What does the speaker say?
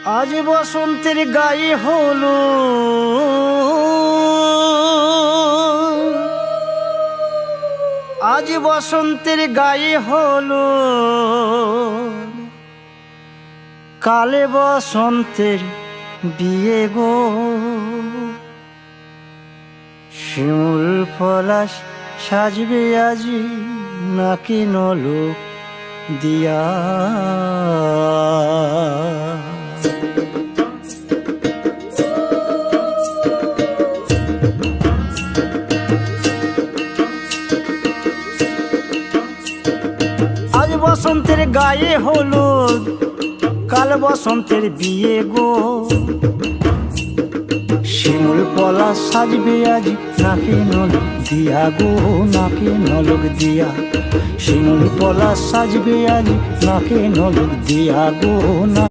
আজ বসন্তের গায়ে হলো আজ বসন্তের গায়ে হলো কালে বসন্তের বিয়ে গো। শিমুল পলাশ সাজবে আজি নাকি নলক দিয়া। আজ বসন্তের গায়ে হলুদ কাল বসন্তের বিয়ে গো। শিমুল পলাশ সাজবে আজ নাকে নলক দিয়া গো, নাকে নলক দিয়া। শিমুল পলাশ সাজবে আজ নাকে নলক দিয়া গো না।